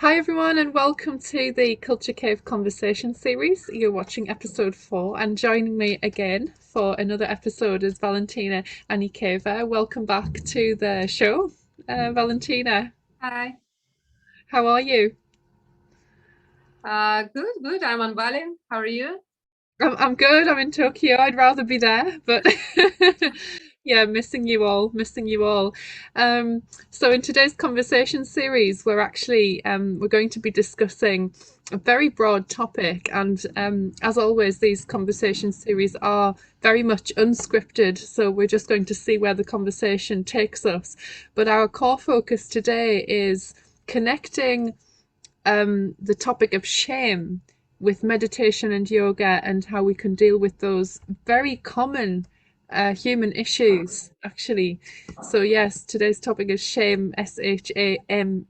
Hi everyone, and welcome to the Culture Cave Conversation series. You're watching episode 4, and joining me again for another episode is Valentina Anikeeva. Welcome back to the show, Valentina. Hi. How are you? Good. I'm on Bali. How are you? I'm good. I'm in Tokyo. I'd rather be there, but yeah, missing you all, missing you all. Um, so in today's conversation series, we're going to be discussing a very broad topic, and as always, these conversation series are very much unscripted. So we're just going to see where the conversation takes us. But our core focus today is connecting the topic of shame with meditation and yoga and how we can deal with those very common human issues, actually. So, yes, today's topic is shame, Shame.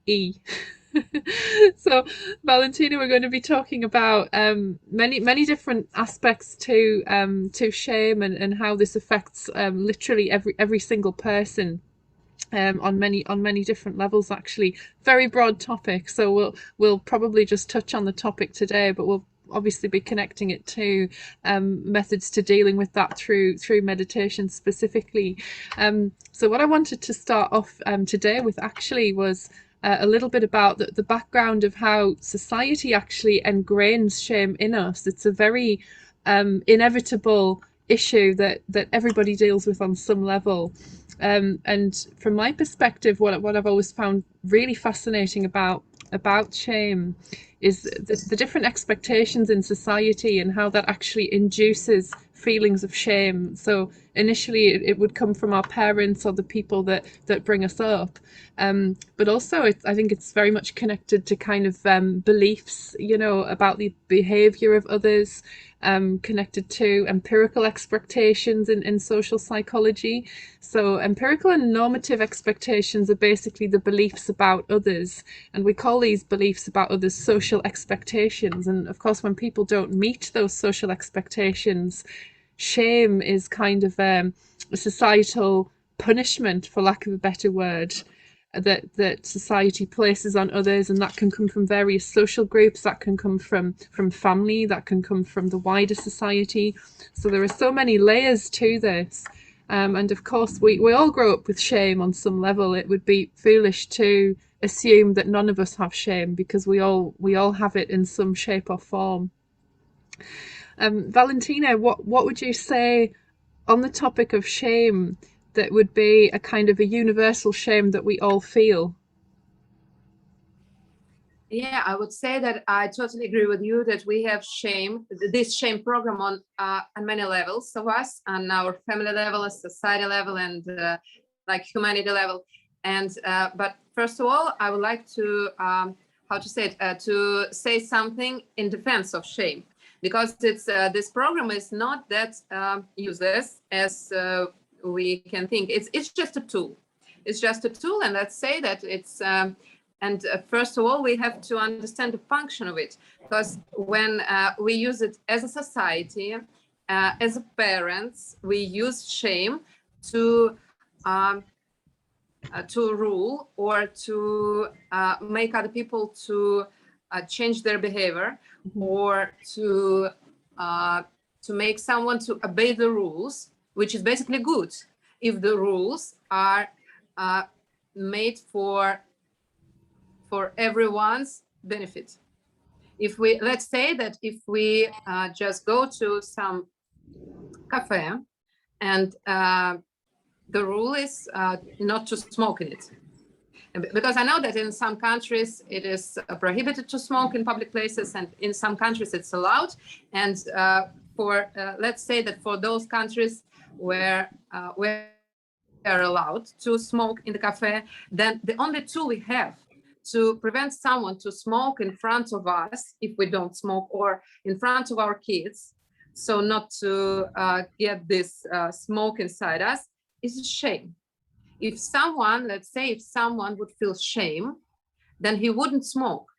So, Valentina, we're going to be talking about many different aspects to shame and how this affects literally every single person on many different levels, actually. Very broad topic, so we'll probably just touch on the topic today, but we'll obviously be connecting it to methods to dealing with that through meditation specifically. So what I wanted to start off today with actually was a little bit about the background of how society actually ingrains shame in us. It's a very inevitable issue that everybody deals with on some level. And from my perspective, what I've always found really fascinating about shame is the different expectations in society and how that actually induces feelings of shame. So initially, it would come from our parents or the people that bring us up, but also I think it's very much connected to kind of beliefs, about the behavior of others, connected to empirical expectations in social psychology. So, empirical and normative expectations are basically the beliefs about others, and we call these beliefs about others social expectations. And of course, when people don't meet those social expectations, shame is kind of a societal punishment, for lack of a better word, that society places on others, and that can come from various social groups, that can come from family, that can come from the wider society. So there are so many layers to this. And of course, we all grow up with shame on some level. It would be foolish to assume that none of us have shame, because we all have it in some shape or form. Valentina, what would you say on the topic of shame that would be a kind of a universal shame that we all feel? Yeah, I would say that I totally agree with you that we have shame, this shame program on many levels of us, on our family level, society level, and like humanity level. And but first of all, I would like to how to say it to say something in defense of shame, because it's this program is not that useless as we can think. It's just a tool. It's just a tool, and let's say that it's. And first of all, we have to understand the function of it, because when we use it as a society, as parents, we use shame to rule or to make other people to change their behavior, or to make someone to obey the rules, which is basically good if the rules are made for everyone's benefit. If we, let's say that if we just go to some cafe and the rule is not to smoke in it, because I know that in some countries it is prohibited to smoke in public places, and in some countries it's allowed. And for let's say that for those countries where we are allowed to smoke in the cafe, then the only tool we have to prevent someone to smoke in front of us, if we don't smoke, or in front of our kids, so not to get this smoke inside us, is shame. If someone, let's say, if someone would feel shame, then he wouldn't smoke,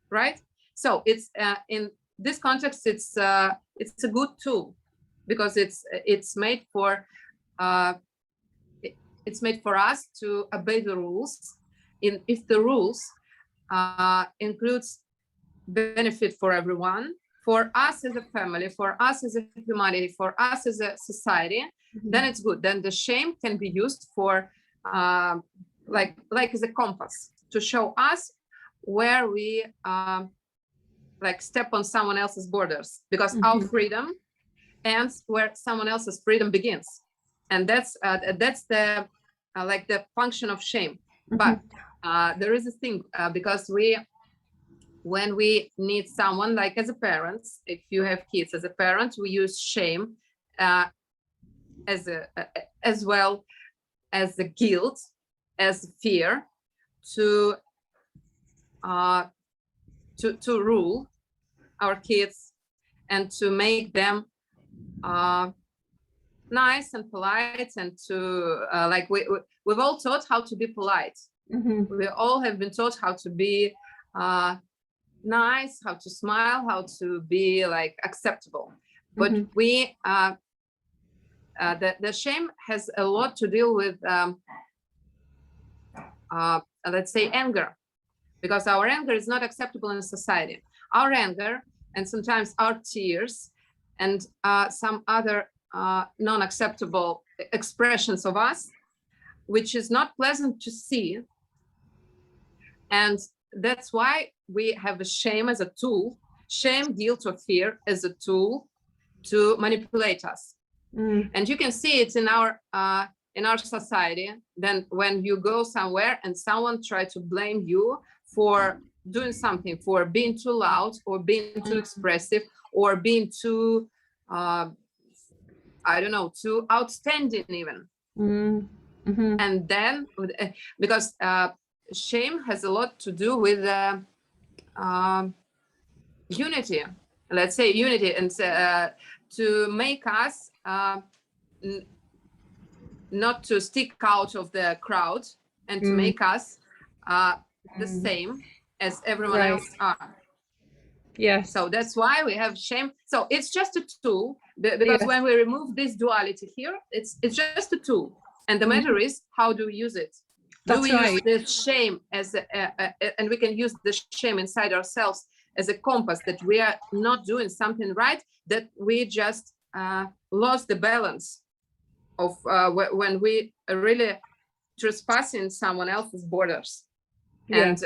right? So it's in this context, it's a good tool, because it's made for it's made for us to obey the rules. If the rules includes benefit for everyone, for us as a family, for us as a humanity, for us as a society, then it's good. Then the shame can be used for like as a compass to show us where we like step on someone else's borders, because our freedom ends where someone else's freedom begins, and that's the like the function of shame. But there is a thing, because when we need someone, like as a parent, if you have kids as a parent, we use shame as well as the guilt, as fear, to rule our kids and to make them nice and polite, and to like we've all taught how to be polite. We all have been taught how to be nice, how to smile, how to be like acceptable. But we the shame has a lot to deal with let's say anger, because our anger is not acceptable in society. Our anger, and sometimes our tears, and some other non-acceptable expressions of us, which is not pleasant to see. And that's why we have a shame as a tool, shame, guilt, or fear as a tool to manipulate us. And you can see it in our society. Then when you go somewhere and someone tries to blame you for doing something, for being too loud, or being too expressive, or being too I don't know, too outstanding even. And then because shame has a lot to do with unity, let's say unity, and to make us not to stick out of the crowd, and to make us the same as everyone else are. Yes. So that's why we have shame. So it's just a tool, because when we remove this duality here, it's just a tool. And the matter is, how do we use it? Do we use the shame as and we can use the shame inside ourselves as a compass that we are not doing something right, that we just lost the balance of when we are really trespassing someone else's borders. And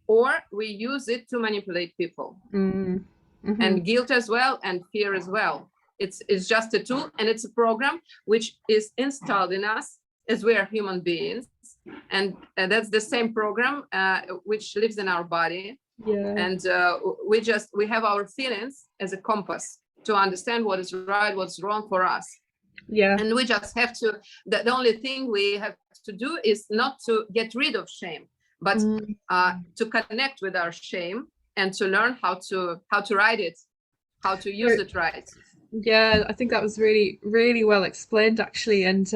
or we use it to manipulate people. And guilt as well, and fear as well. It's just a tool, and it's a program which is installed in us as we are human beings, and that's the same program which lives in our body. And we have our feelings as a compass to understand what is right, what's wrong for us. And we just have to, the only thing we have to do is not to get rid of shame, but to connect with our shame, and to learn how to ride it, how to use it right. Yeah, I think that was really, really well explained, actually. And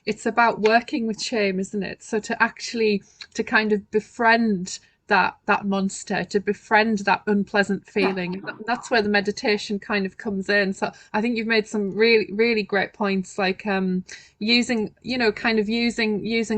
it's about working with shame, isn't it? So to kind of befriend that monster, to befriend that unpleasant feeling. That's where the meditation kind of comes in. So I think you've made some really, really great points, like using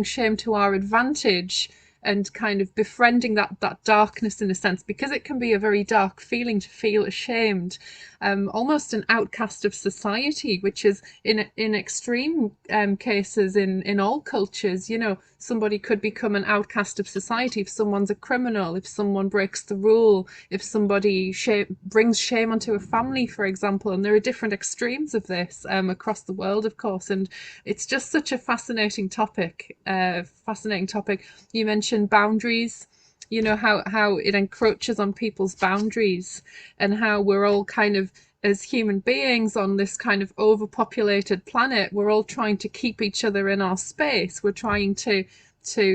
shame to our advantage, and kind of befriending that darkness in a sense, because it can be a very dark feeling to feel ashamed, almost an outcast of society, which is in extreme cases in all cultures. Somebody could become an outcast of society if someone's a criminal, if someone breaks the rule, if somebody brings shame onto a family, for example. And there are different extremes of this across the world, of course, and it's just such a fascinating topic. You mentioned boundaries, how it encroaches on people's boundaries, and how we're all kind of, as human beings on this kind of overpopulated planet, we're all trying to keep each other in our space. We're trying to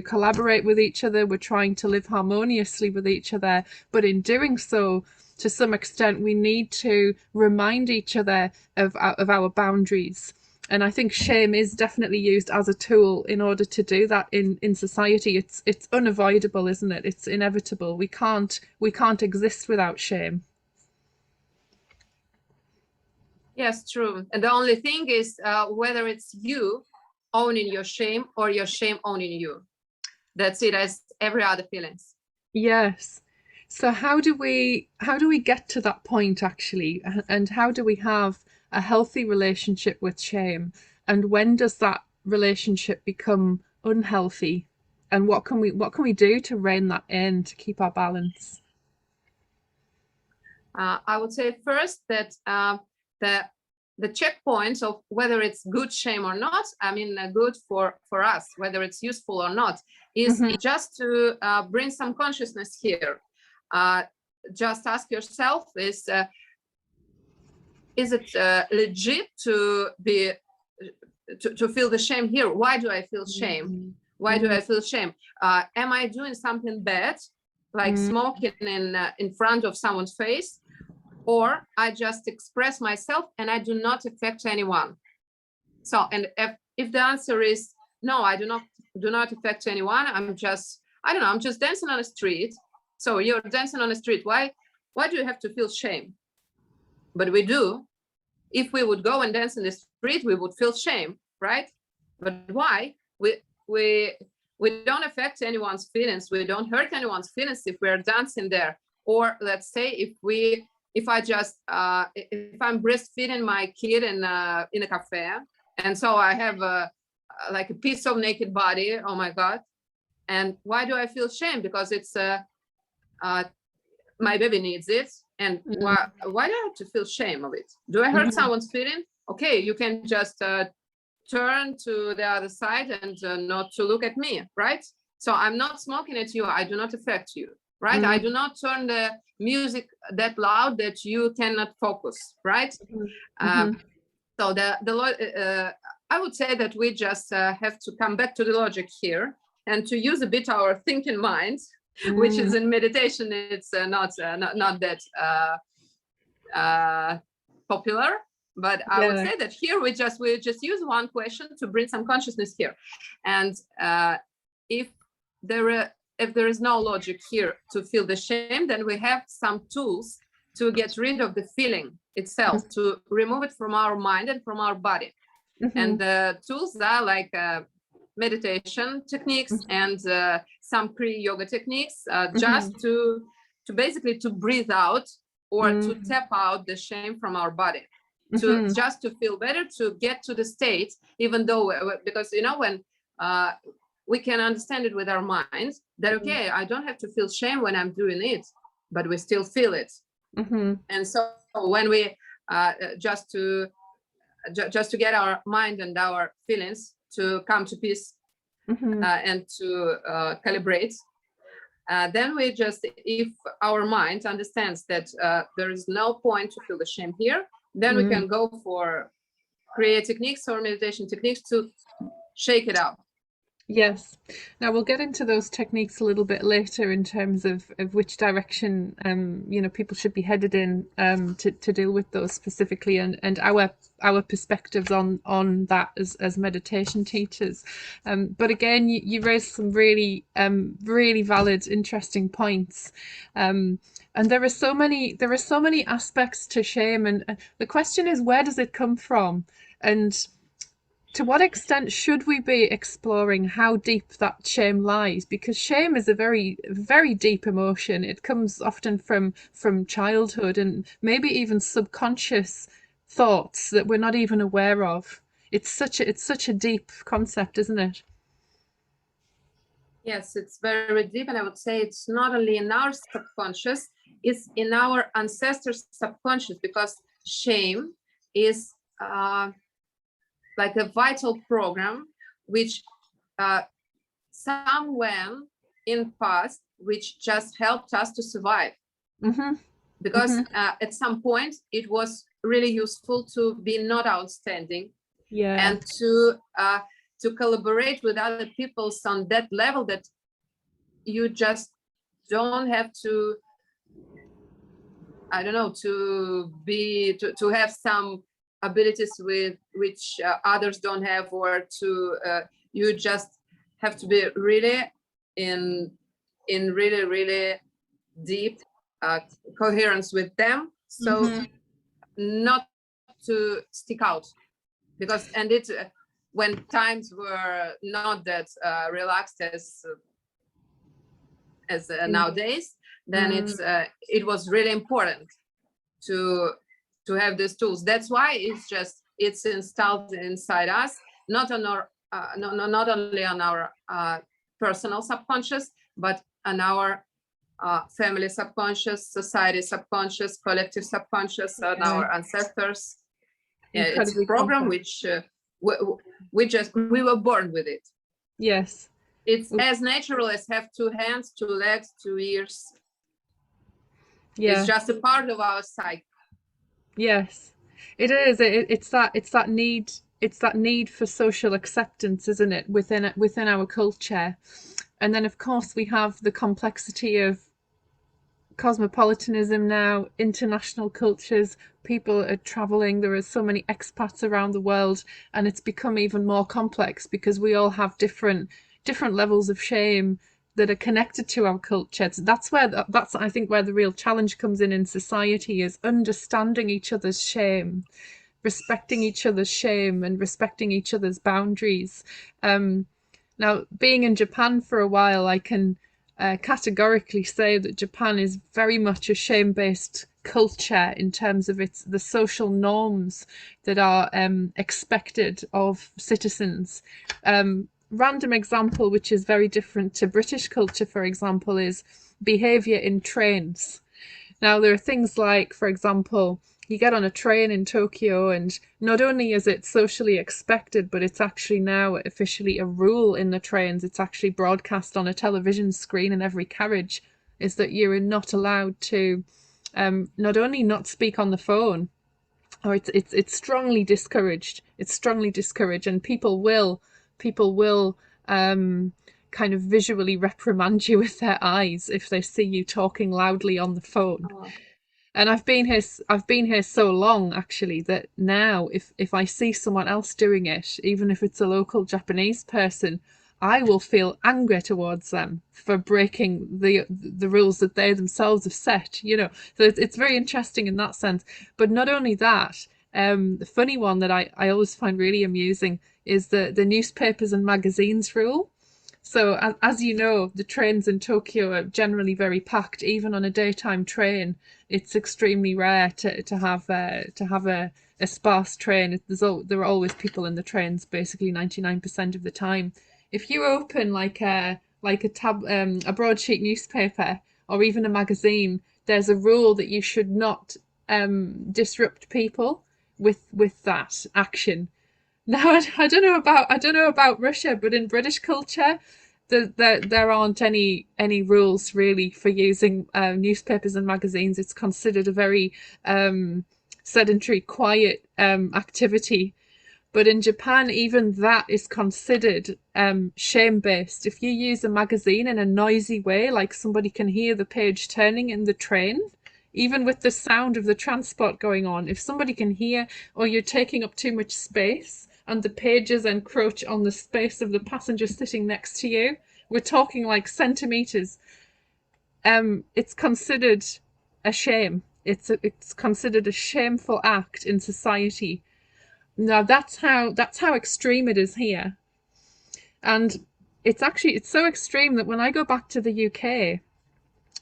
collaborate with each other. We're trying to live harmoniously with each other. But in doing so, to some extent, we need to remind each other of our boundaries. And I think shame is definitely used as a tool in order to do that in society. It's unavoidable, isn't it? It's inevitable. We can't exist without shame. Yes, true. And the only thing is whether it's you owning your shame or your shame owning you. That's it, as every other feelings. Yes. So how do we get to that point actually, and how do we have a healthy relationship with shame? And when does that relationship become unhealthy? And what can we do to rein that in to keep our balance? I would say first that the the checkpoints of whether it's good shame or not, I mean, good for us, whether it's useful or not, is Hmm. just to bring some consciousness here. Uh, just ask yourself: is it legit to be to feel the shame here? Why do I feel shame? Why do I feel shame? Am I doing something bad, like smoking in front of someone's face? Or I just express myself and I do not affect anyone. So, and if the answer is no, I do not affect anyone, I'm just, I don't know, I'm just dancing on the street. So you're dancing on the street. Why do you have to feel shame? But we do. If we would go and dance in the street, we would feel shame, right? But why? We we don't affect anyone's feelings. We don't hurt anyone's feelings if we're dancing there. Or let's say if I just if I'm breastfeeding my kid in a cafe, and so I have like a piece of naked body. Oh my god! And why do I feel shame? Because it's uh, my baby needs it. And why do I have to feel shame of it? Do I hurt someone's feeling? Okay, you can just turn to the other side and not to look at me, right? So I'm not smoking at you. I do not affect you, right? I do not turn the music that loud that you cannot focus, right? So I would say that we just have to come back to the logic here and to use a bit our thinking mind, which is in meditation. It's not that popular, but I would Yeah. say that here we just use one question to bring some consciousness here, and if there is no logic here to feel the shame, then we have some tools to get rid of the feeling itself, to remove it from our mind and from our body. And the tools are like meditation techniques and some Kriya yoga techniques, just to basically to breathe out or to tap out the shame from our body, to just to feel better, to get to the state, even though because when we can understand it with our minds that okay, I don't have to feel shame when I'm doing it, but we still feel it. And so when we just to get our mind and our feelings to come to peace and to calibrate, then we just, if our mind understands that there is no point to feel the shame here, then we can go for Kriya techniques or meditation techniques to shake it out. Yes. Now we'll get into those techniques a little bit later in terms of which direction people should be headed in to deal with those specifically, and our perspectives on that as meditation teachers. But again, you raised some really valid, interesting points. And there are so many aspects to shame, and the question is, where does it come from? And to what extent should we be exploring how deep that shame lies? Because shame is a very, very deep emotion. It comes often from childhood and maybe even subconscious thoughts that we're not even aware of. It's such a deep concept, isn't it? Yes, it's very deep, and I would say it's not only in our subconscious, it's in our ancestors' subconscious, because shame is like a vital program which somewhere in past which just helped us to survive, because at some point it was really useful to be not outstanding Yeah. and to collaborate with other people on that level that you just don't have to, I don't know, to have some abilities with which others don't have, or to you just have to be really in really really deep coherence with them, so not to stick out, because and it when times were not that relaxed as as nowadays, then it was really important to have these tools. That's why it's installed inside us, not on our not only on our personal subconscious, but on our family subconscious, society subconscious, collective subconscious, on our ancestors. It's a program which we were born with it. Yes. It's as natural as have 2 hands, 2 legs, 2 ears. Yeah. It's just a part of our psyche. Yes, it is. It's that need for social acceptance, isn't it, within our culture? And then of course we have the complexity of cosmopolitanism now, international cultures, people are traveling, there are so many expats around the world, and it's become even more complex because we all have different levels of shame that are connected to our culture. That's I think where the real challenge comes in society, is understanding each other's shame, respecting each other's shame, and respecting each other's boundaries. Now, being in Japan for a while, I can categorically say that Japan is very much a shame-based culture in terms of the social norms that are expected of citizens. Random example, which is very different to British culture, for example, is behaviour in trains. Now, there are things like, for example, you get on a train in Tokyo, and not only is it socially expected, but it's actually now officially a rule in the trains. It's actually broadcast on a television screen in every carriage, is that you're not allowed to not only not speak on the phone, or it's strongly discouraged. It's strongly discouraged, and people will kind of visually reprimand you with their eyes if they see you talking loudly on the phone. Oh. And I've been here so long, actually, that now if I see someone else doing it, even if it's a local Japanese person, I will feel anger towards them for breaking the rules that they themselves have set, So it's very interesting in that sense. But not only that, the funny one that I always find really amusing is the newspapers and magazines rule. So as you know, the trains in Tokyo are generally very packed. Even on a daytime train, it's extremely rare to have a sparse train. There are always people in the trains, basically 99% of the time. If you open like a broadsheet newspaper or even a magazine, there's a rule that you should not disrupt people with that action. Now, I don't know about Russia, but in British culture, there aren't any rules really for using newspapers and magazines. It's considered a very sedentary, quiet activity. But in Japan, even that is considered shame-based. If you use a magazine in a noisy way, like somebody can hear the page turning in the train, even with the sound of the transport going on, if somebody can hear, or you're taking up too much space and the pages encroach on the space of the passenger sitting next to you, we're talking like centimeters, it's considered a shame. It's considered a shameful act in society. Now that's how extreme it is here. And it's so extreme that when I go back to the UK,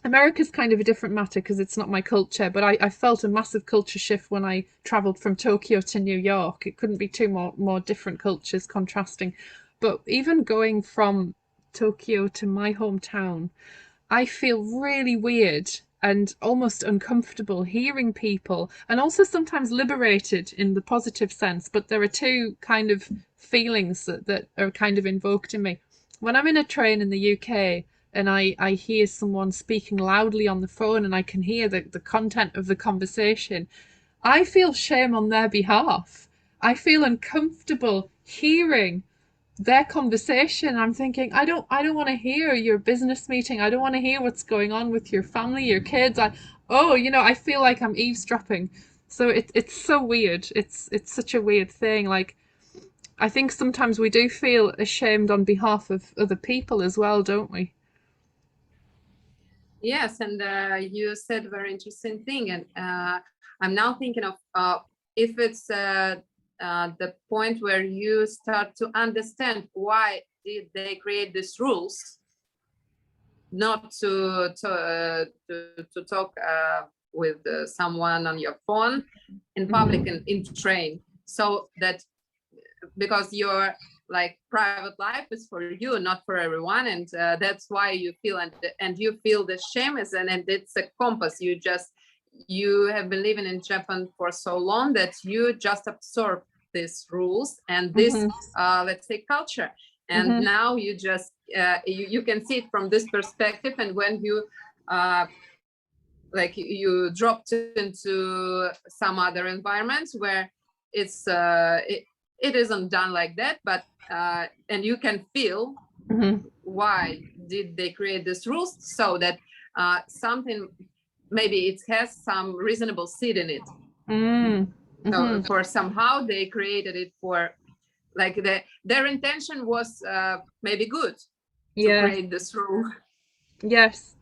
America's kind of a different matter because it's not my culture, but I felt a massive culture shift when I travelled from Tokyo to New York. It couldn't be two more different cultures contrasting. But even going from Tokyo to my hometown, I feel really weird and almost uncomfortable hearing people, and also sometimes liberated in the positive sense. But there are two kind of feelings that are kind of invoked in me. When I'm in a train in the UK, and I hear someone speaking loudly on the phone and I can hear the content of the conversation, I feel shame on their behalf. I feel uncomfortable hearing their conversation. I'm thinking, I don't want to hear your business meeting. I don't want to hear what's going on with your family, your kids. I feel like I'm eavesdropping. So it's so weird. It's such a weird thing. Like, I think sometimes we do feel ashamed on behalf of other people as well, don't we? Yes, and you said a very interesting thing, and I'm now thinking of if it's the point where you start to understand why did they create these rules. not to talk with someone on your phone in public and in train, so that because your like private life is for you, not for everyone, and that's why you feel and you feel the shame is and it's a compass. You have been living in Japan for so long that you just absorb these rules and this let's say culture, and now you just you can see it from this perspective. And when you like you dropped into some other environments where it's it isn't done like that, but and you can feel why did they create these rules, so that something maybe it has some reasonable seed in it. So for somehow they created it for like their intention was maybe good to create this rule. Yes.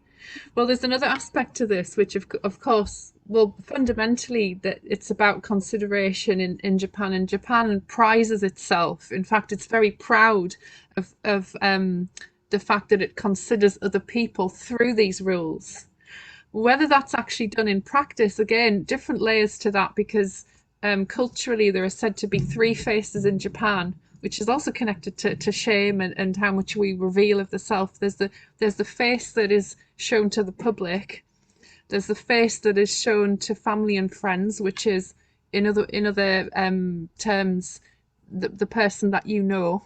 Well, there's another aspect to this, which of course, well, fundamentally, that it's about consideration in Japan, and Japan prizes itself. In fact, it's very proud of the fact that it considers other people through these rules. Whether that's actually done in practice, again, different layers to that, because culturally there are said to be three faces in Japan, which is also connected to shame and how much we reveal of the self. There's the face that is shown to the public. There's the face that is shown to family and friends, which is in other terms the person that you know,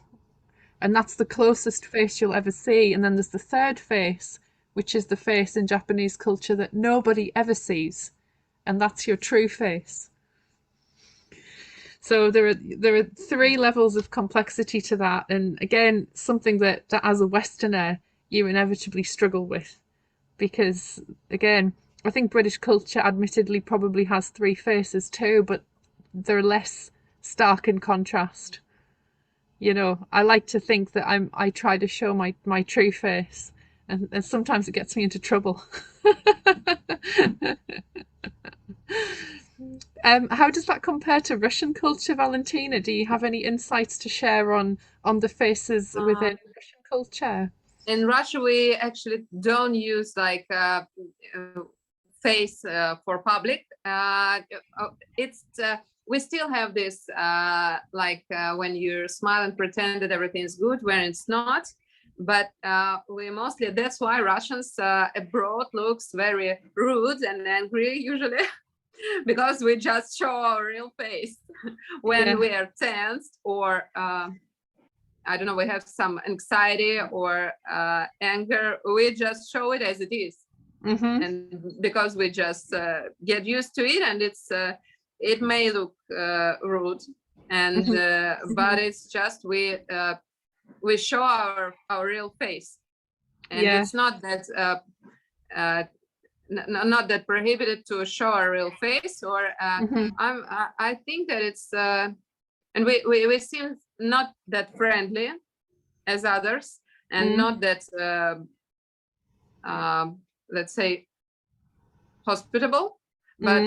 and that's the closest face you'll ever see. And then there's the third face, which is the face in Japanese culture that nobody ever sees, and that's your true face. So there are three levels of complexity to that, and again, something that as a Westerner you inevitably struggle with, because again, I think British culture admittedly probably has three faces too, but they're less stark in contrast. You know, I like to think that I try to show my true face, and sometimes it gets me into trouble. How does that compare to Russian culture, Valentina? Do you have any insights to share on the faces within Russian culture? In Russia, we actually don't use like face for public. It's we still have this like when you smile and pretend that everything's good when it's not. But we mostly, that's why Russians abroad looks very rude and angry usually, because we just show our real face when we are tensed or I don't know, we have some anxiety or anger. We just show it as it is, and because we just get used to it, and it's it may look rude, and but it's just we show our real face, and it's not that not that prohibited to show our real face, or I think that it's and we seem not that friendly as others, and not that let's say hospitable, but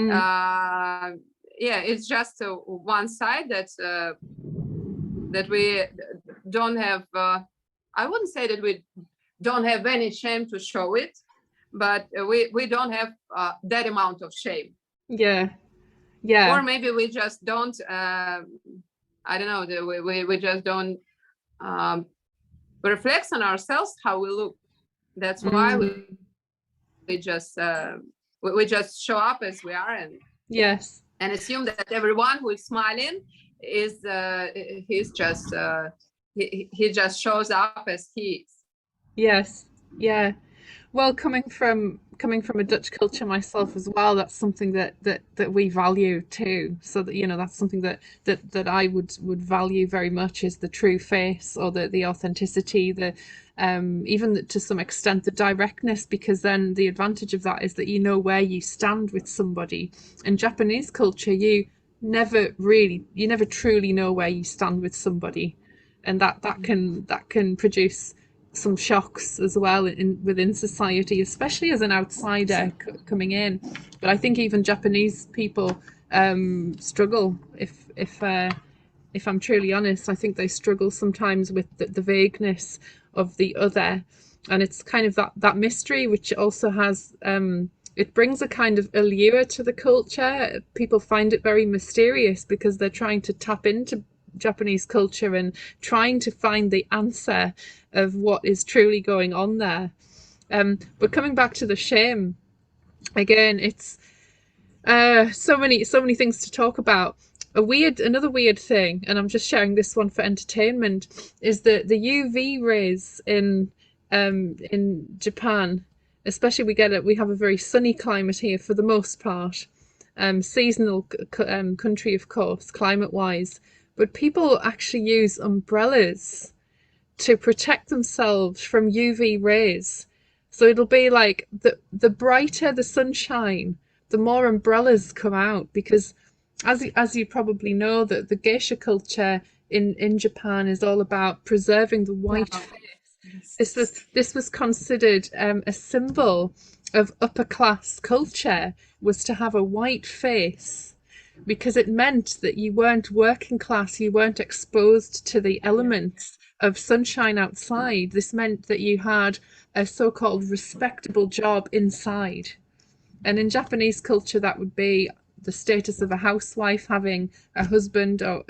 yeah, it's just one side that that we don't have I wouldn't say that we don't have any shame to show it, but we don't have that amount of shame. Or maybe we just don't I don't know, we just don't reflect on ourselves how we look. That's why we just show up as we are, and assume that everyone who is smiling is he's just he just shows up as he is. Well, coming from a Dutch culture myself as well, that's something that we value too. So that, you know, that's something that I would value very much, is the true face, or the authenticity, the even to some extent the directness, because then the advantage of that is that you know where you stand with somebody. In Japanese culture, you never truly know where you stand with somebody, and that can produce some shocks as well within society, especially as an outsider coming in. But I think even Japanese people struggle. If I'm truly honest, I think they struggle sometimes with the vagueness of the other. and it's kind of that mystery which also has it brings a kind of allure to the culture. People find it very mysterious because they're trying to tap into Japanese culture and trying to find the answer of what is truly going on there. But coming back to the shame again, it's so many things to talk about. Another weird thing, and I'm just sharing this one for entertainment, is that the UV rays in Japan, especially we have a very sunny climate here for the most part, seasonal country of course, climate wise, but people actually use umbrellas to protect themselves from UV rays. So it'll be like the brighter the sunshine, the more umbrellas come out because as you probably know that the geisha culture in Japan is all about preserving the Yeah. white face. This was considered a symbol of upper class culture, was to have a white face because it meant that you weren't working class, you weren't exposed to the elements of sunshine outside. This meant that you had a so-called respectable job inside. And in Japanese culture, that would be the status of a housewife having a husband, or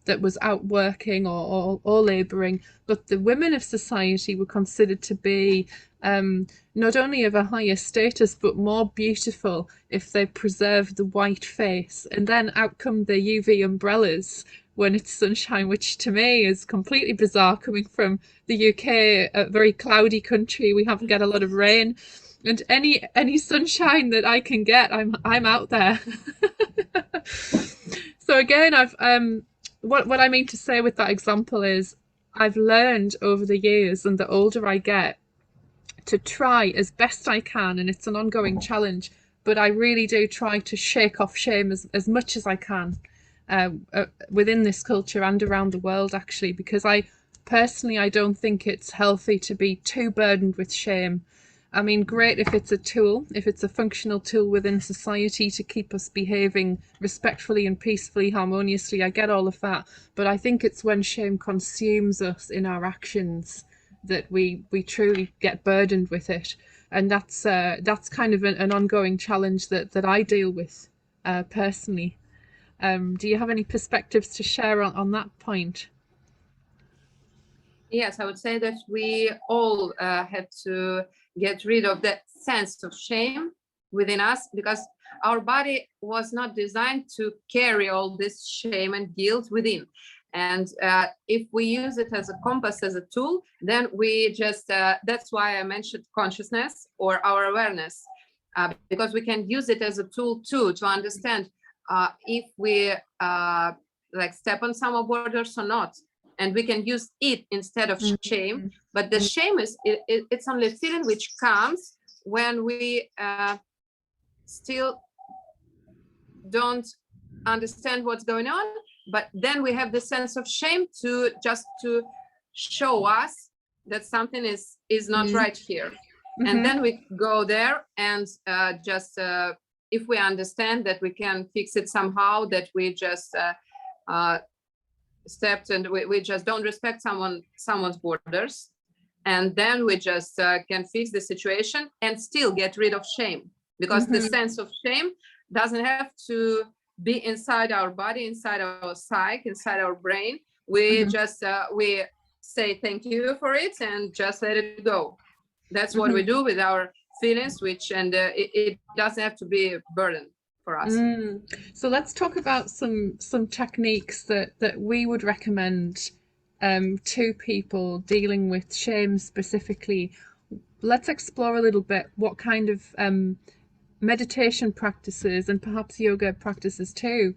that was out working or laboring. But the women of society were considered to be not only of a higher status but more beautiful if they preserved the white face. And then out come the UV umbrellas when it's sunshine, which to me is completely bizarre coming from the UK, a very cloudy country. We haven't get a lot of rain, and any sunshine that I can get, I'm out there. So again, I've what I mean to say with that example is I've learned over the years, and the older I get, to try as best I can, and it's an ongoing challenge, but I really do try to shake off shame as much as I can within this culture and around the world, actually, because I don't think it's healthy to be too burdened with shame. I mean, great if it's a tool, if it's a functional tool within society to keep us behaving respectfully and peacefully, harmoniously. I get all of that. But I think it's when shame consumes us in our actions that we truly get burdened with it. And that's kind of an ongoing challenge that I deal with personally. Do you have any perspectives to share on that point? Yes, I would say that we all have to get rid of that sense of shame within us, because our body was not designed to carry all this shame and guilt within. And if we use it as a compass, as a tool, then we just, that's why I mentioned consciousness or our awareness, because we can use it as a tool too, to understand if we like step on some borders or not. And we can use it instead of shame. But the shame is, it's only a feeling which comes when we still don't understand what's going on. But then we have the sense of shame to just to show us that something is not right here. And then we go there and just if we understand that we can fix it somehow, that we just stepped and we just don't respect someone's borders, and then we just can fix the situation and still get rid of shame, because the sense of shame doesn't have to be inside our body, inside our psyche, inside our brain. We just we say thank you for it and just let it go. That's what we do with our feelings, which and it doesn't have to be a burden for us. So let's talk about some techniques that we would recommend to people dealing with shame specifically. Let's explore a little bit what kind of meditation practices and perhaps yoga practices too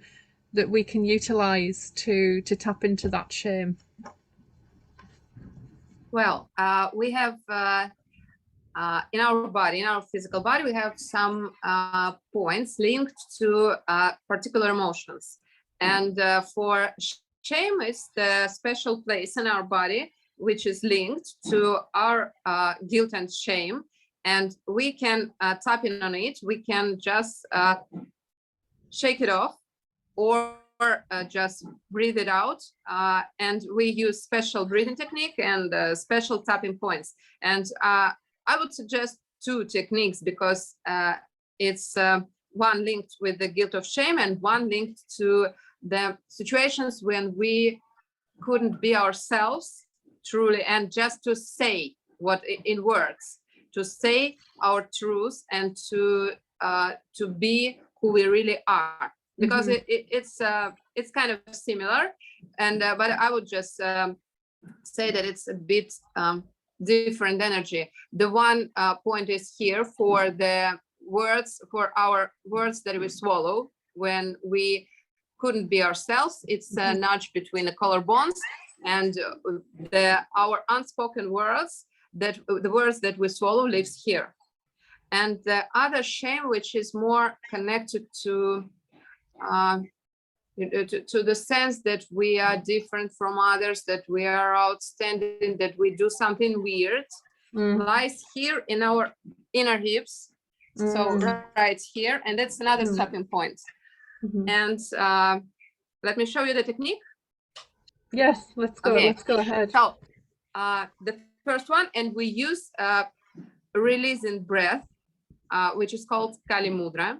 that we can utilize to tap into that shame. Well, we have in our body, in our physical body, we have some points linked to particular emotions. And for shame is the special place in our body which is linked to our guilt and shame. And we can tap in on it. We can just shake it off, or just breathe it out. And we use special breathing technique and special tapping points. And I would suggest 2 techniques because it's one linked with the guilt of shame and one linked to the situations when we couldn't be ourselves truly, and just to say what in words, to say our truth and to be who we really are, because it's kind of similar. And but I would just say that it's a bit different energy. The one point is here for the words, for our words that we swallow when we couldn't be ourselves. It's a nudge between the collarbones and our unspoken words, that the words that we swallow lives here. And the other shame, which is more connected to the sense that we are different from others, that we are outstanding, that we do something weird, lies here in our inner hips. So right here, and that's another tapping point. And let me show you the technique. Yes, let's go. Okay. Let's go ahead. So the first one, and we use releasing breath, which is called Kali Mudra.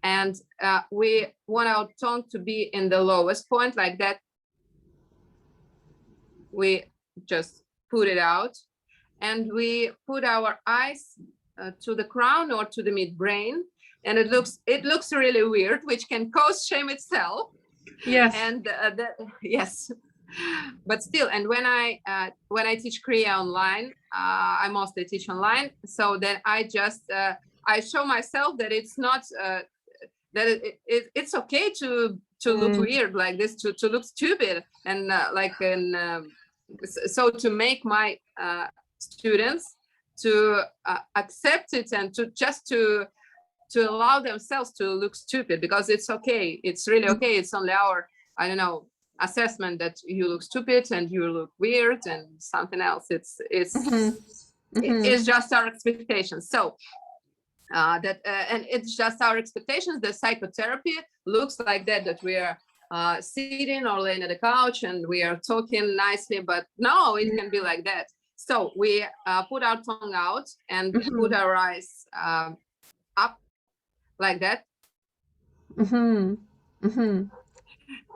And we want our tongue to be in the lowest point, like that. We just put it out, and we put our eyes to the crown or to the midbrain, and it looks really weird, which can cause shame itself. Yes. And yes, but still. And when I teach Kriya online, I mostly teach online, so then I just I show myself that it's not that it's okay to look weird like this, to look stupid, and so to make my students to accept it, and to allow themselves to look stupid, because it's okay. It's really okay. It's only our, I don't know, assessment that you look stupid and you look weird and something else. It's just our expectations. So and it's just our expectations. The psychotherapy looks like that we are sitting or laying at the couch and we are talking nicely, but no, it can be like that. So we put our tongue out and put our eyes up like that.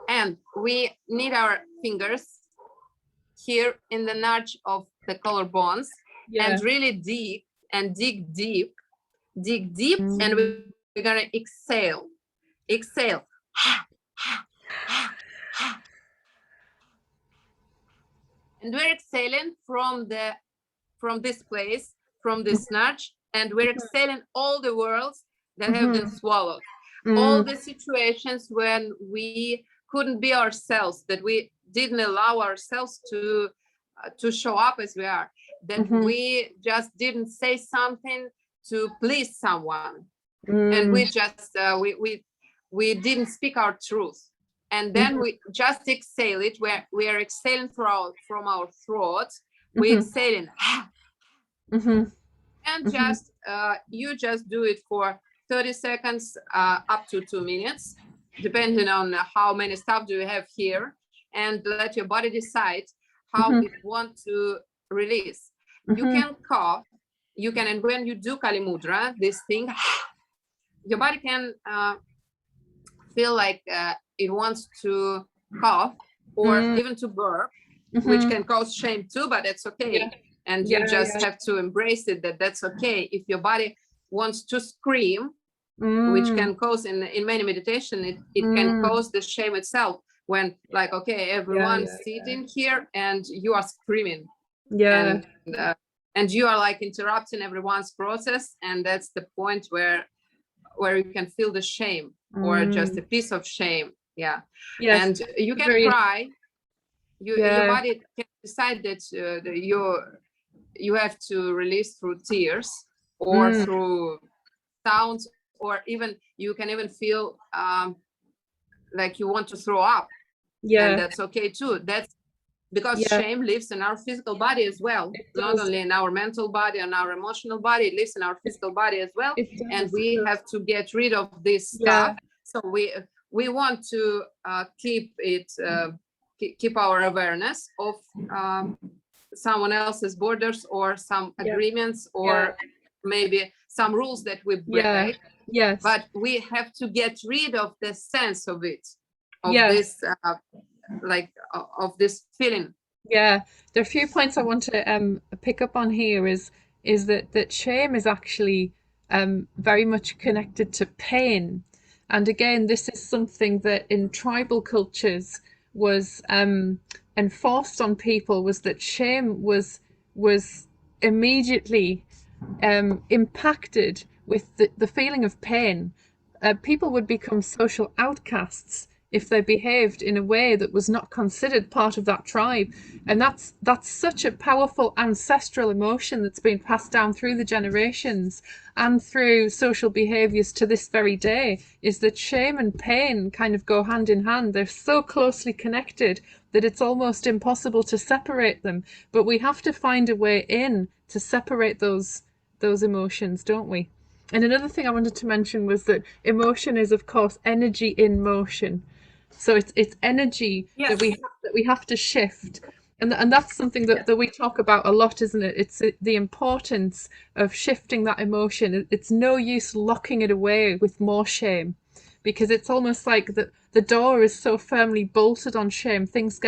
And we need our fingers here in the nudge of the collarbones, and really dig deep, and we're gonna exhale. And we're exhaling from this place, from this nudge, and we're exhaling all the worlds that have been swallowed, all the situations when we couldn't be ourselves, that we didn't allow ourselves to show up as we are, that we just didn't say something to please someone, and we just we didn't speak our truth, and then we just exhale it. We are exhaling from our throat. We exhaling, and just you just do it for 30 seconds up to 2 minutes, depending on how many stuff do you have here, and let your body decide how it wants to release. You can cough, you can, and when you do Kali Mudra, this thing, your body can feel like it wants to cough or even to burp, which can cause shame too, but it's okay. And you just have to embrace it, that's okay. If your body wants to scream, which can cause in many meditation, it can cause the shame itself, when like, okay, everyone's sitting here and you are screaming, and you are like interrupting everyone's process, and that's the point where you can feel the shame, or just a piece of shame. And you can cry. Your body can decide that you have to release through tears or through sounds, or even you can even feel like you want to throw up, and that's okay too. That's because shame lives in our physical body as well, not only in our mental body and our emotional body. It lives in our physical body as well, and we have to get rid of this stuff. So we want to keep our awareness of someone else's borders, or some agreements, or maybe some rules that we break. Yes. But we have to get rid of the sense of it, of this of this feeling. Yeah, there are a few points I want to pick up on here. Is that shame is actually very much connected to pain, and again, this is something that in tribal cultures was enforced on people, was that shame was immediately impacted with the feeling of pain. People would become social outcasts if they behaved in a way that was not considered part of that tribe. And that's such a powerful ancestral emotion that's been passed down through the generations and through social behaviors to this very day, is that shame and pain kind of go hand in hand. They're so closely connected that it's almost impossible to separate them. But we have to find a way in to separate those emotions, don't we? And another thing I wanted to mention was that emotion is, of course, energy in motion. So it's energy that we have to shift, and that's something that we talk about a lot, isn't it? It's the importance of shifting that emotion. It's no use locking it away with more shame, because it's almost like the door is so firmly bolted on shame. Things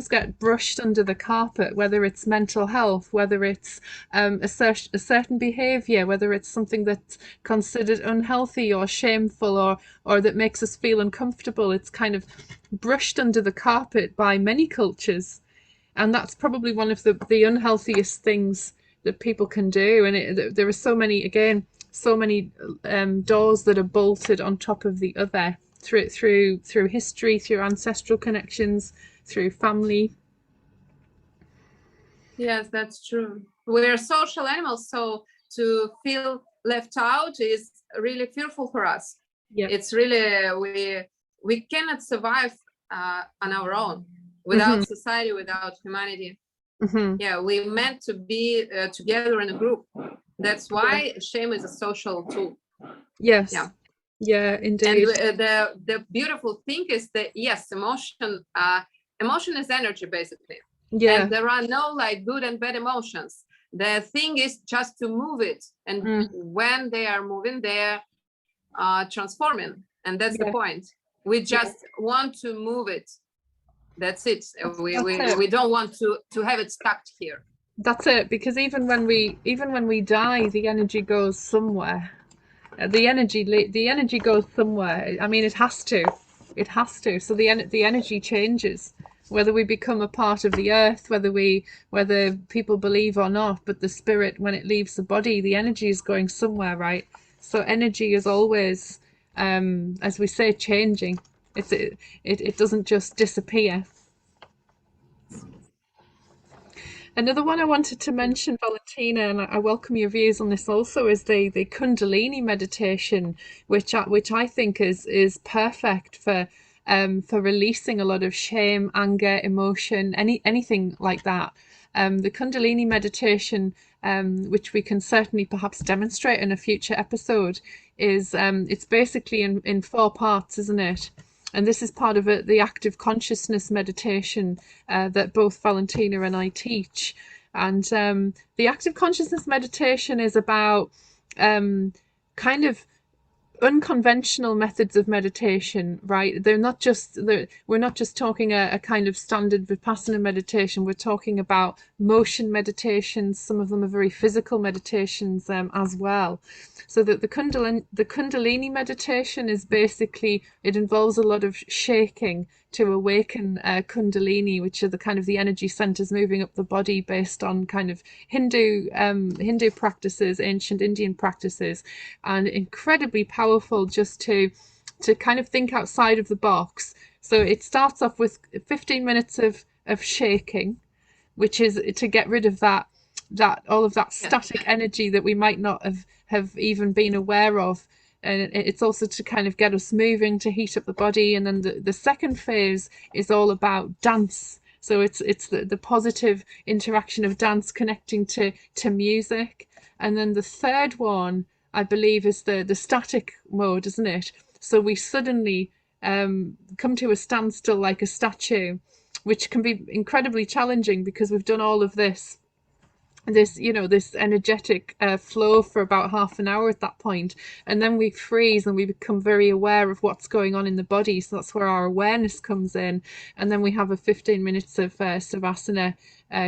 get brushed under the carpet, whether it's mental health, whether it's a certain behavior, whether it's something that's considered unhealthy or shameful, or that makes us feel uncomfortable. It's kind of brushed under the carpet by many cultures, and that's probably one of the unhealthiest things that people can do. And there are so many doors that are bolted on top of the other through history, through ancestral connections, through family. Yes, that's true. We're social animals, so to feel left out is really fearful for us. It's really, we cannot survive on our own without society, without humanity. We meant to be together in a group. That's why shame is a social tool. Indeed. And the beautiful thing is that emotion is energy, basically. And there are no good and bad emotions. The thing is just to move it, and when they are moving, they're transforming, and that's the point. We just want to move it. That's it. We don't want to have it stuck here. That's it, because even when we die, the energy goes somewhere. The energy goes somewhere. I mean, it has to. So the energy changes, whether we become a part of the earth, whether people believe or not. But the spirit, when it leaves the body, the energy is going somewhere, right? So energy is always, as we say, changing. It doesn't just disappear. Another one I wanted to mention, Valentina, and I welcome your views on this also, is the Kundalini meditation, which I think is perfect for releasing a lot of shame, anger, emotion, anything like that. The Kundalini meditation, which we can certainly perhaps demonstrate in a future episode, is it's basically in 4 parts, isn't it? And this is part of the active consciousness meditation that both Valentina and I teach. And the active consciousness meditation is about kind of unconventional methods of meditation, right? We're not just talking a kind of standard Vipassana meditation. We're talking about motion meditations. Some of them are very physical meditations as well. So that the Kundalini meditation is basically, it involves a lot of shaking to awaken Kundalini, which are the energy centers moving up the body based on kind of Hindu practices, ancient Indian practices, and incredibly powerful just to kind of think outside of the box. So it starts off with 15 minutes of shaking, which is to get rid of that all of that static energy that we might not have even been aware of. And it's also to kind of get us moving, to heat up the body. And then the second phase is all about dance. So it's the positive interaction of dance connecting to music. And then the third one, I believe, is the static mode, isn't it? So we suddenly come to a standstill like a statue, which can be incredibly challenging because we've done all of this energetic flow for about half an hour at that point, and then we freeze and we become very aware of what's going on in the body. So that's where our awareness comes in, and then we have a 15 minutes of savasana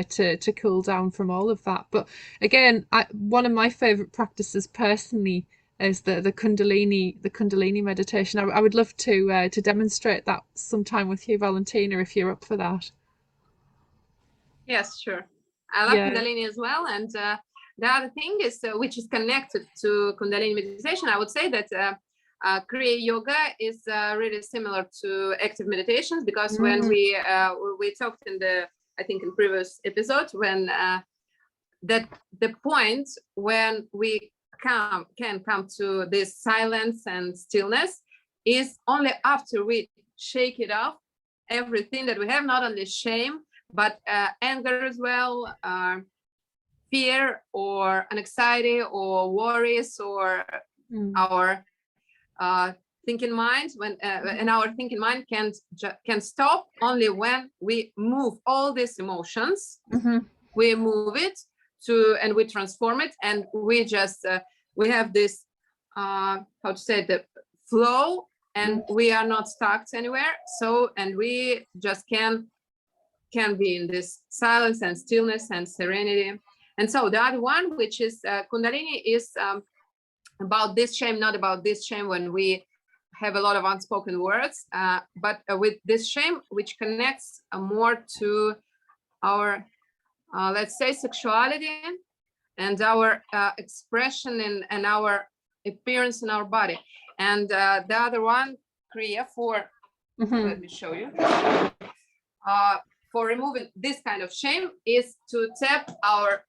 to cool down from all of that. But again, one of my favorite practices personally is the Kundalini meditation. I would love to demonstrate that sometime with you, Valentina, if you're up for that. Yes, sure. I love Yeah. Kundalini as well. And the other thing is, which is connected to Kundalini meditation, I would say that Kriya Yoga is really similar to active meditations, because when we talked I think in previous episode, when that the point when we can come to this silence and stillness is only after we shake it off, everything that we have, not only shame, but anger as well, fear or anxiety or worries, or our thinking mind, and our thinking mind can stop only when we move all these emotions. We move it and we transform it, and we just we have this how to say, the flow, and we are not stuck anywhere. So, and we just can be in this silence and stillness and serenity. And so the other one, which is Kundalini, is about this shame, not about this shame when we have a lot of unspoken words, but with this shame, which connects more to our, let's say, sexuality and our expression and our appearance in our body. And the other one, Kriya, for, let me show you. For removing this kind of shame is to tap our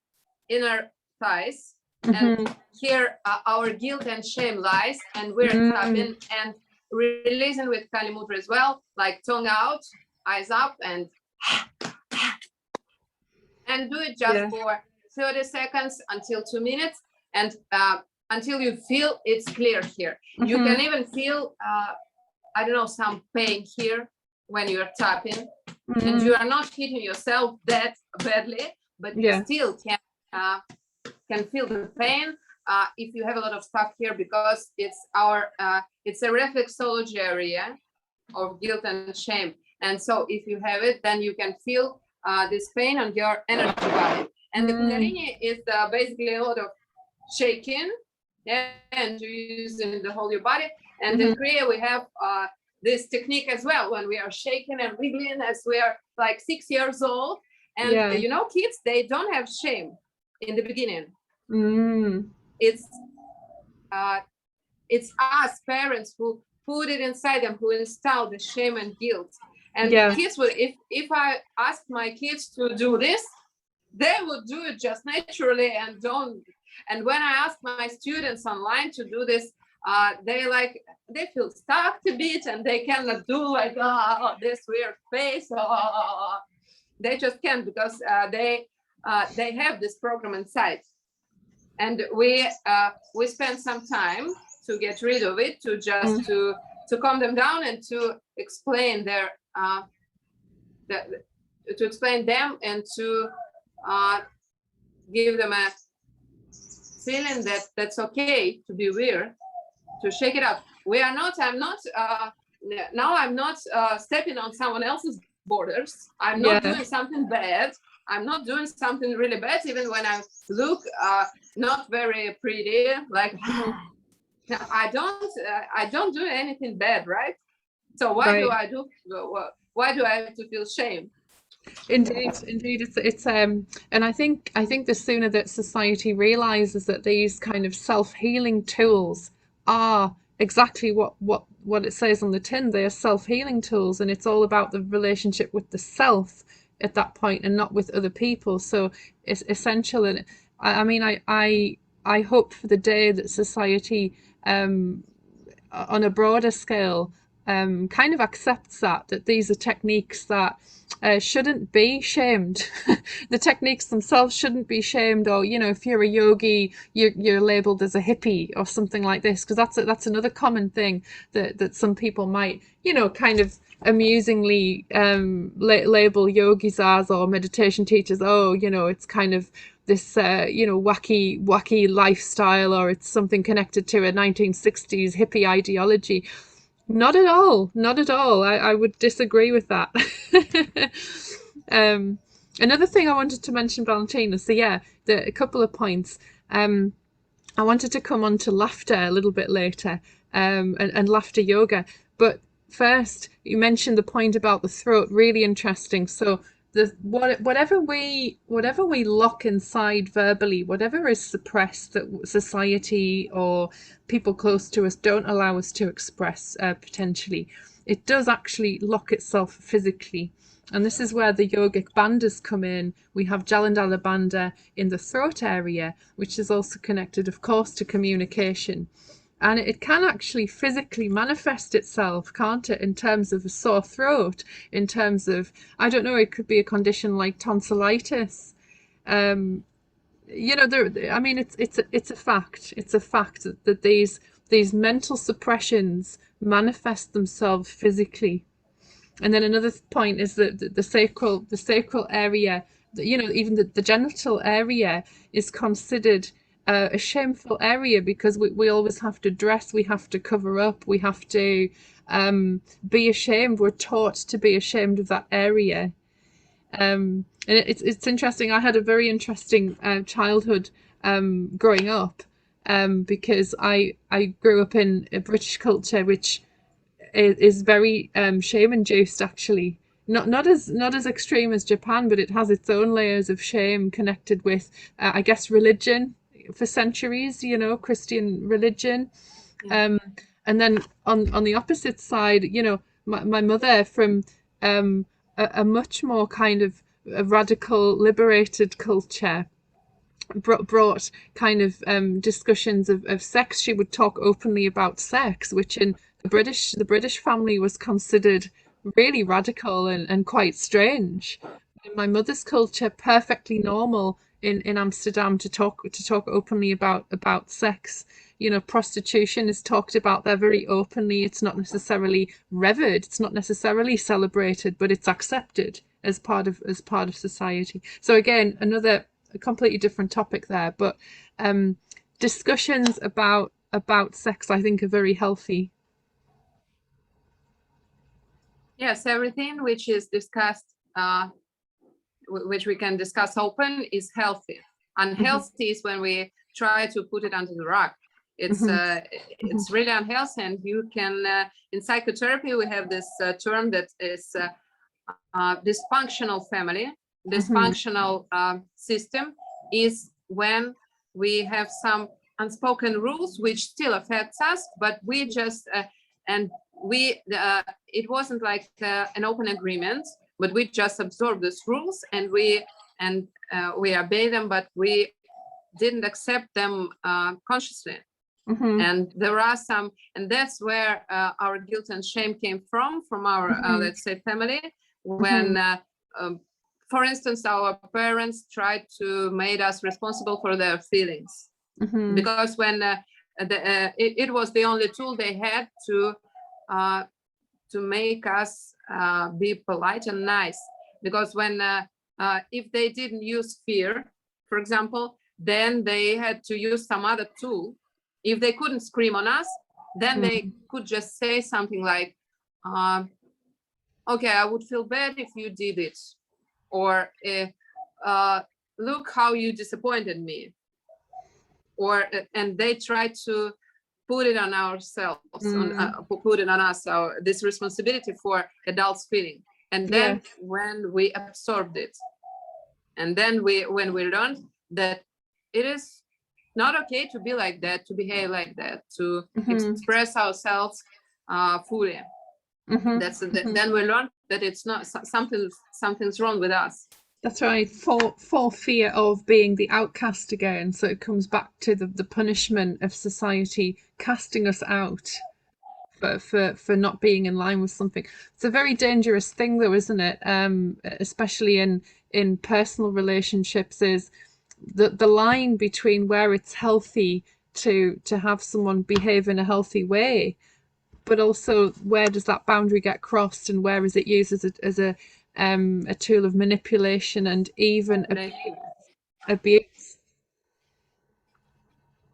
inner thighs, and here our guilt and shame lies, and we're tapping and releasing with Kali Mudra as well, like tongue out, eyes up, and do it just for 30 seconds until 2 minutes, and until you feel it's clear here. You can even feel I don't know, some pain here when you're tapping, and you are not hitting yourself that badly, but you still can feel the pain if you have a lot of stuff here, because it's our it's a reflexology area of guilt and shame. And so if you have it, then you can feel this pain on your energy body. And the Kundalini is basically a lot of shaking, and you're using the whole your body. And in Kriya we have this technique as well, when we are shaking and wiggling as we are like 6 years old. And you know, kids, they don't have shame in the beginning. It's us parents who put it inside them, who install the shame and guilt. And kids will, if I ask my kids to do this, they would do it just naturally and don't. And when I ask my students online to do this, they feel stuck a bit, and they cannot do like this weird face. They just can't, because they have this program inside. And we spend some time to get rid of it, to just to calm them down, and to explain their to explain them, and to give them a feeling that that's okay to be weird, to shake it up. I'm not stepping on someone else's borders. I'm not doing something bad. I'm not doing something really bad, even when I look not very pretty. Like I don't do anything bad, right? So why do I do? Why do I have to feel shame? Indeed, it's and I think the sooner that society realizes that these kind of self-healing tools are exactly what it says on the tin, they are self-healing tools, and it's all about the relationship with the self at that point, and not with other people. So it's essential. And I mean, I hope for the day that society on a broader scale kind of accepts that these are techniques that shouldn't be shamed. The techniques themselves shouldn't be shamed, or if you're a yogi, you're labeled as a hippie or something like this, because that's another common thing that some people might kind of amusingly label yogis as, or meditation teachers. Oh, it's kind of this wacky lifestyle, or it's something connected to a 1960s hippie ideology. Not at all. Not at all. I would disagree with that. um, Another thing I wanted to mention, Valentina. So yeah, a couple of points. I wanted to come on to laughter a little bit later, and laughter yoga. But first, you mentioned the point about the throat. Really interesting. So whatever we lock inside verbally, whatever is suppressed that society or people close to us don't allow us to express potentially, it does actually lock itself physically. And this is where the yogic bandhas come in. We have Jalandhara bandha in the throat area, which is also connected, of course, to communication. And it can actually physically manifest itself, can't it, in terms of a sore throat, in terms of, I don't know, it could be a condition like tonsillitis. I mean, it's a fact. It's a fact that these mental suppressions manifest themselves physically. And then another point is that the sacral area, even the genital area is considered a shameful area, because we always have to dress, we have to cover up, we have to be ashamed. We're taught to be ashamed of that area. And it's interesting. I had a very interesting childhood growing up, because I grew up in a British culture which is very shame induced, actually. Not as extreme as Japan, but it has its own layers of shame connected with I guess religion for centuries, Christian religion. Yeah. um and then on the opposite side, my mother from a much more kind of a radical liberated culture, brought kind of discussions of sex. She would talk openly about sex, which in the British family was considered really radical and quite strange. In my mother's culture, perfectly normal in Amsterdam to talk openly about sex. Prostitution is talked about there very openly. It's not necessarily revered, it's not necessarily celebrated, but it's accepted as part of society. So again, another a completely different topic there, but discussions about sex, I think, are very healthy. Yes, everything which is discussed, which we can discuss open, is healthy. Unhealthy is when we try to put it under the rug. It's really unhealthy, and you can in psychotherapy we have this term that is dysfunctional family. Dysfunctional system is when we have some unspoken rules which still affects us, but we just and we it wasn't like an open agreement, but we just absorb these rules and we obey them, but we didn't accept them consciously. And there are some, and that's where our guilt and shame came from our let's say family, when for instance our parents tried to make us responsible for their feelings, because when it was the only tool they had to make us be polite and nice. Because when if they didn't use fear, for example, then they had to use some other tool. If they couldn't scream on us, then they could just say something like, okay, I would feel bad if you did it, or look how you disappointed me, or and they try to put it on ourselves, put it on us, this responsibility for adults feeling. And then when we absorbed it, and then when we learned that it is not okay to be like that, to behave like that, to express ourselves fully, then we learn that it's not something's wrong with us. That's right. For fear of being the outcast again. So it comes back to the punishment of society casting us out for not being in line with something. It's a very dangerous thing, though, isn't it? Especially in personal relationships, is the line between where it's healthy to have someone behave in a healthy way, but also where does that boundary get crossed, and where is it used as a tool of manipulation and even abuse.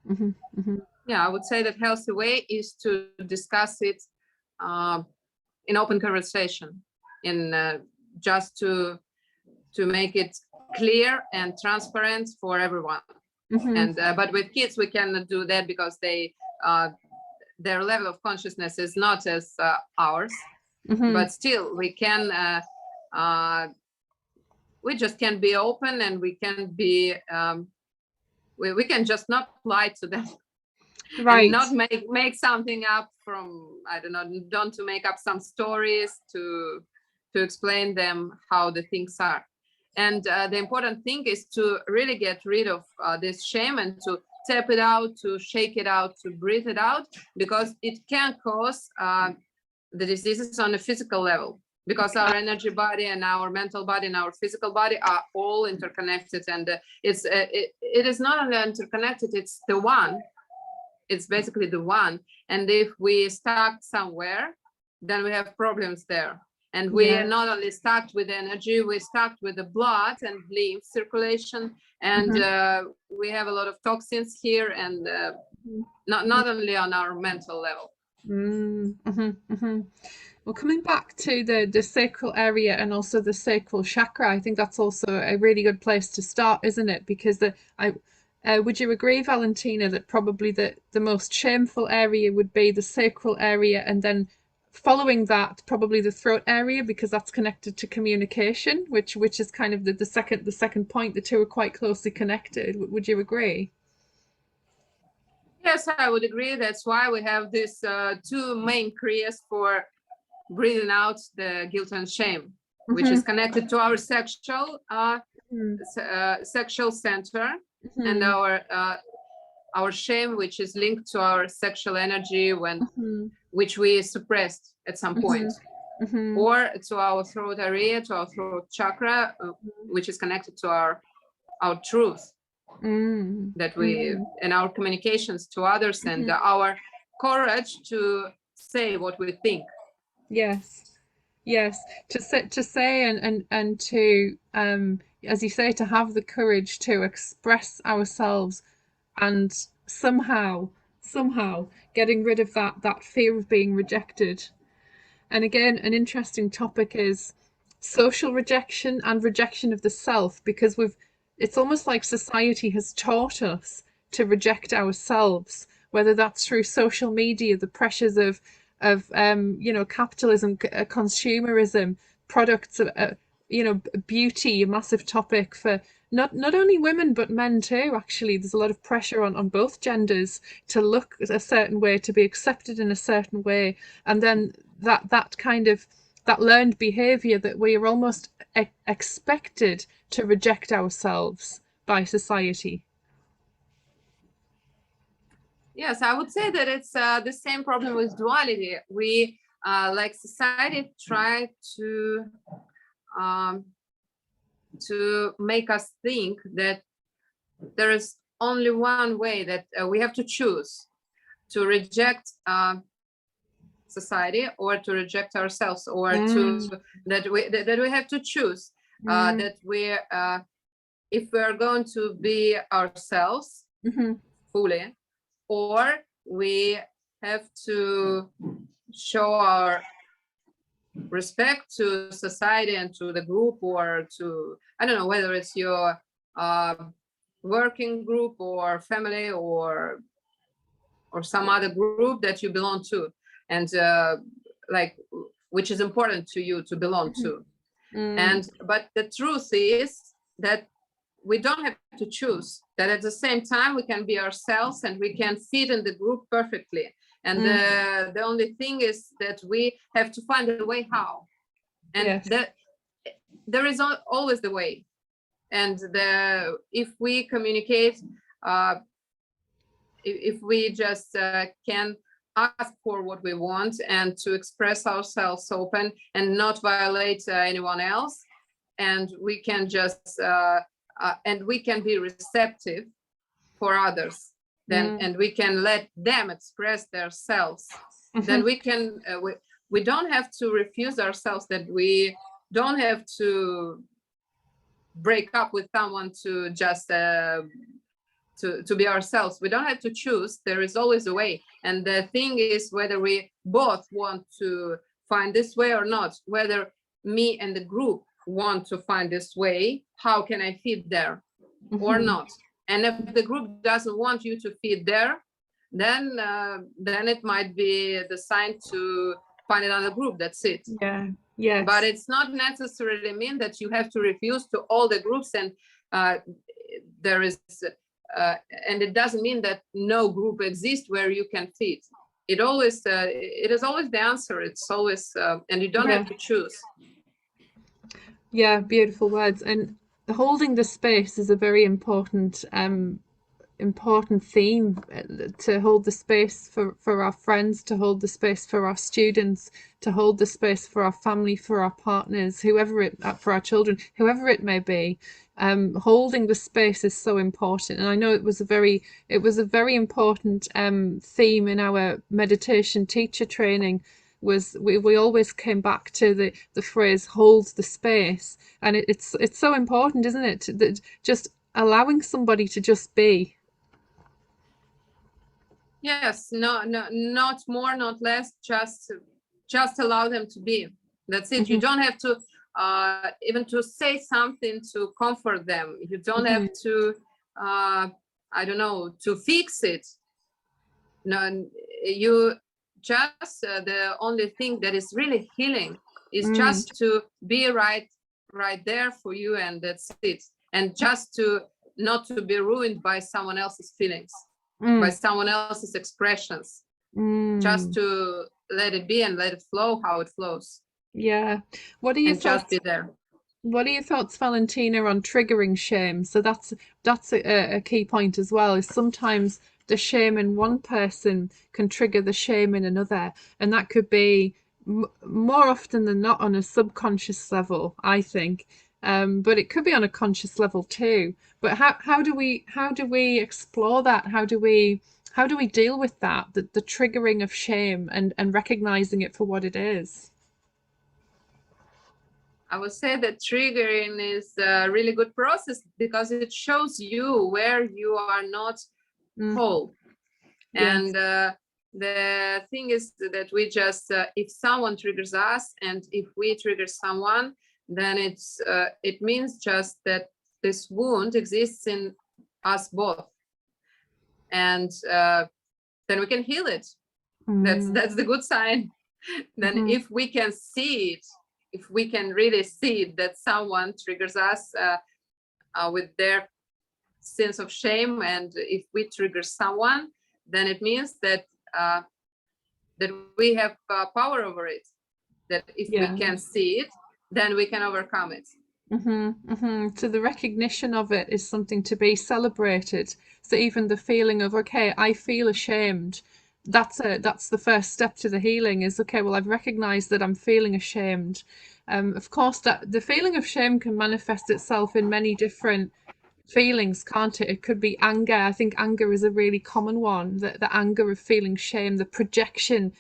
Hmm. Hmm. Yeah, I would say that healthy way is to discuss it in open conversation, in just to make it clear and transparent for everyone. Hmm. And but with kids we cannot do that because they their level of consciousness is not as ours. Hmm. But still we can we just can be open, and we can be we can just not lie to them and Right. not make something up from, I don't know, don't to make up some stories to explain them how the things are. And the important thing is to really get rid of this shame, and to tap it out, to shake it out, to breathe it out, because it can cause the diseases on a physical level, because our energy body and our mental body and our physical body are all interconnected. And it is not only interconnected, it's the one. It's basically the one. And if we stuck somewhere, then we have problems there. And we are not only stuck with energy, we're stuck with the blood and lymph circulation. And we have a lot of toxins here, and not only on our mental level. Mm-hmm, mm-hmm. Well, coming back to the sacral area and also the sacral chakra, I think that's also a really good place to start, isn't it? Because would you agree, Valentina, that probably the most shameful area would be the sacral area, and then following that, probably the throat area, because that's connected to communication, which is kind of the second point. The two are quite closely connected. Would you agree? Yes, I would agree. That's why we have these two main kriyas for breathing out the guilt and shame, which is connected to our sexual sexual center, and our shame, which is linked to our sexual energy, which we suppressed at some point, or to our throat area, to our throat chakra, which is connected to our truth, that we and our communications to others, and our courage to say what we think. Yes. Yes, to say and to as you say, to have the courage to express ourselves, and somehow getting rid of that fear of being rejected. And again, an interesting topic is social rejection and rejection of the self, because it's almost like society has taught us to reject ourselves, whether that's through social media, the pressures of capitalism, consumerism, products, beauty, a massive topic for not only women but men too. Actually, there's a lot of pressure on both genders to look a certain way, to be accepted in a certain way, and then that kind of that learned behavior that we are almost expected to reject ourselves by society. Yes, I would say that it's the same problem with duality. We, like society, try um, to make us think that there is only one way, that we have to choose to reject society, or to reject ourselves, or to that we have to choose that we if we are going to be ourselves fully, or we have to show our respect to society and to the group, or to, I don't know, whether it's your working group or family, or some other group that you belong to, and like, which is important to you to belong to. And but the truth is that we don't have to choose, that at the same time we can be ourselves, and we can fit in the group perfectly. And the only thing is that we have to find a way how, and Yes. that there is always the way. And if we communicate, if we just can ask for what we want and to express ourselves open and not violate anyone else. And we can just and we can be receptive for others, then, and we can let them express themselves. Then we can we don't have to refuse ourselves, that we don't have to break up with someone to just to be ourselves. We don't have to choose. There is always a way. And the thing is whether we both want to find this way or not, whether me and the group want to find this way, how can I fit there or not? And if the group doesn't want you to fit there, then it might be the sign to find another group. That's it. Yeah. Yes. But it's not necessarily mean that you have to refuse to all the groups, and there is and it doesn't mean that no group exists where you can fit. It always it is always the answer. It's always and you don't have to choose. Yeah, beautiful words. And holding the space is a very important important theme, to hold the space for our friends, to hold the space for our students, to hold the space for our family, for our partners, whoever it, for our children, whoever it may be. Holding the space is so important. And I know it was a very important theme in our meditation teacher training. Was we always came back to the phrase "hold the space," and it's so important, isn't it, that just allowing somebody to just be. Yes, no, not more, not less. Just allow them to be. That's it. You don't have to even to say something to comfort them. You don't have to I don't know, to fix it. No, you just the only thing that is really healing is just to be right there for you, and that's it. And just to not to be ruined by someone else's feelings, by someone else's expressions. Just to let it be and let it flow how it flows. Yeah. What are your and thoughts? Just be there. What are your thoughts, Valentina, on triggering shame? So that's a key point as well. Is sometimes the shame in one person can trigger the shame in another, and that could be more often than not on a subconscious level, I think. But it could be on a conscious level too. But how do we explore that? How do we deal with that? The triggering of shame and recognizing it for what it is. I would say that triggering is a really good process because it shows you where you are not whole. Yes. And the thing is that we just, if someone triggers us and if we trigger someone, then it means just that this wound exists in us both. And then we can heal it. That's the good sign. Then if we can see it, if we can really see that someone triggers us with their sense of shame, and if we trigger someone, then it means that that we have power over it. That if we can see it, then we can overcome it. So the recognition of it is something to be celebrated. So even the feeling of, okay, I feel ashamed, that's the first step to the healing. Is, okay, well, I've recognized that I'm feeling ashamed. Of course, that the feeling of shame can manifest itself in many different feelings, can't it? It could be anger. I think anger is a really common one. The anger of feeling shame, the projection,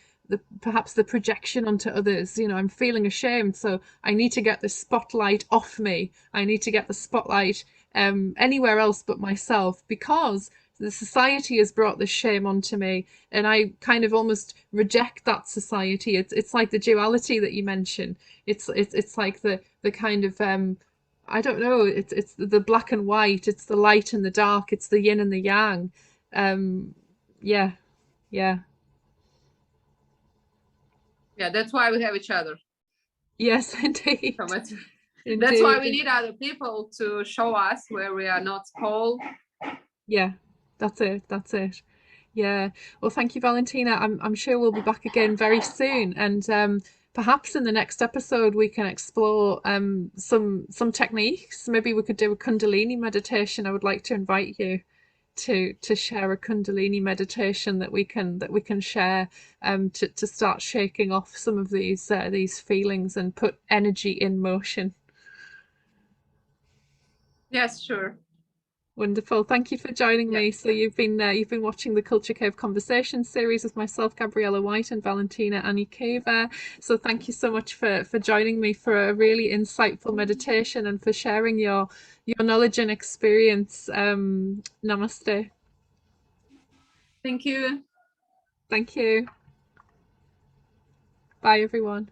perhaps the projection onto others. I'm feeling ashamed, so I need to get the spotlight off me. I need to get the spotlight anywhere else but myself, because the society has brought this shame onto me, and I kind of almost reject that society. It's like the duality that you mentioned. It's like the kind of I don't know. It's the black and white. It's the light and the dark. It's the yin and the yang. Yeah, yeah. Yeah, that's why we have each other. Yes, indeed. That's why we need other people to show us where we are not whole. Yeah, that's it. That's it. Yeah. Well, thank you, Valentina. I'm sure we'll be back again very soon, and perhaps in the next episode we can explore some techniques. Maybe we could do a Kundalini meditation. I would like to invite you to share a Kundalini meditation that we can share to start shaking off some of these feelings and put energy in motion. Yes, sure. Wonderful. Thank you for joining Yeah. me. So you've been watching the Culture Cave Conversation series with myself, Gabriella White, and Valentina Anikeeva. So thank you so much for joining me for a really insightful meditation and for sharing your knowledge and experience. Namaste. Thank you. Thank you. Bye everyone.